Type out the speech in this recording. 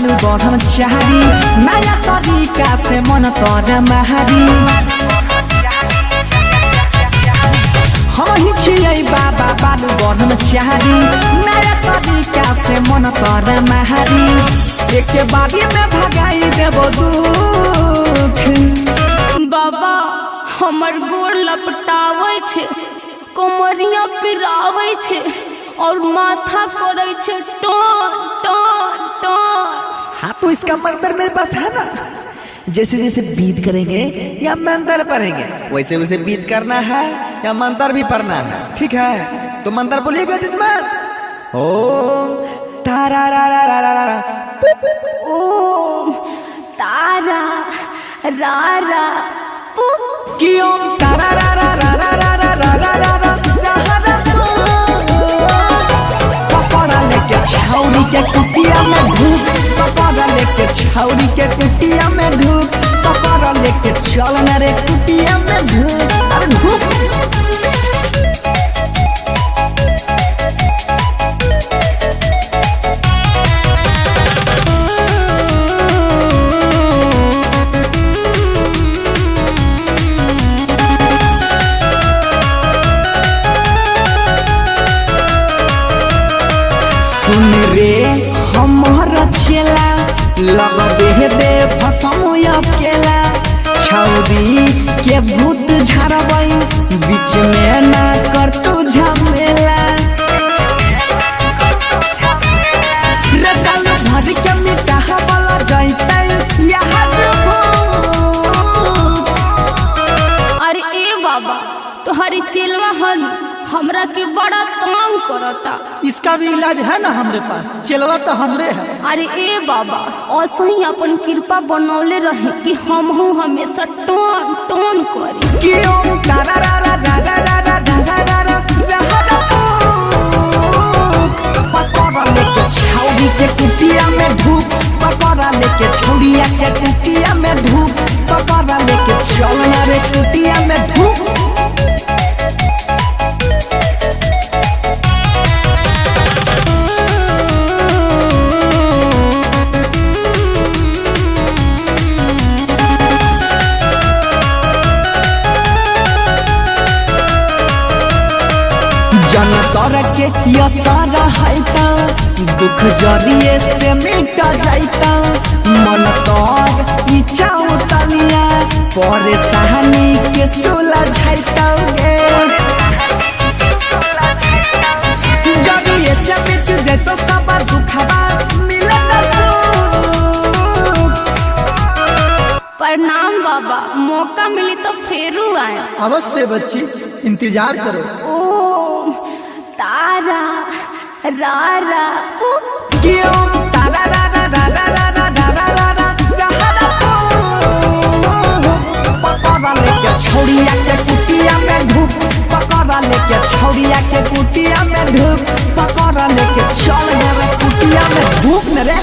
बालू ब्रह्मचारी नया तरीका से मन तर महारी हम ही छियै बाबा बालू ब्रह्मचारी नया तरीका से मन तर महारी एक बारी में भगाई देबो दुख। बाबा हमर गोड़ लपटावे छे, कोमरिया पिरावे छे और माथा करे छे टोन टोन टोन। हाँ तो इसका मंत्र मेरे पास है ना, जैसे जैसे बीत करेंगे या मंत्र पढ़ेंगे वैसे वैसे बीत करना है या मंत्र भी पढ़ना है, ठीक है? तो मंत्र बोलिएगा जजमान। ओम तारा रा रा रा रा रा ओम तारा रा रा पु कि ओम तारा रा रा रा रा रा रा रा रा रा रा रा रा पकड़ा लेके छौरी के कुटिया में धूप, पकड़ा लेके छौरी के कुटिया में धूप, पकड़ा लेके चल न रे कुटिया में धूप। अरे धूप सुन रे हमर चेला लगबे दे फसमो अकेला छौरी के भूत झरबै बीच में ना कर तू झमेला रे साल भर के मिटा वाला जैतै यहाँ अरे ए बाबा तोहरी चेलवा हन हमरा के बड़ा तंग करता। इसका भी इलाज है ना हमारे पास, चलवा तो हमरे है। अरे ए बाबा असही अपन कृपा बनौले रहे कि हमहू हमेशा टोन टोन करी। कि ओम तारा रा रा रा रा रा रा रा रा रा पकड़ा लेके छौरी के कुटिया में धूप, पकड़ा लेके छौरिया के कुटिया में धूप, पकड़ा लेके चल न रे कुटिया में धूप। जनतर के यसरा हैता दुख जरिए से मिट जाइता मन तर इच्छा उतलिया परेशानी के सुलझाइता गे जरिए से मिट जाइतो सब दुखबा मिलन सुख। प्रणाम बाबा, मौका मिली तो फेरू आए। अवश्य बच्ची, इंतजार करो। ओम तारा रा रा पु कि ओम तारा रा रा रा रा रा रा रा रा रा रा रा पकड़ा लेके छौरिया के कुटिया में धूप, पकड़ा लेके छौरिया के कुटिया में धूप, पकड़ा लेके चल न रे कुटिया में धूप न रे।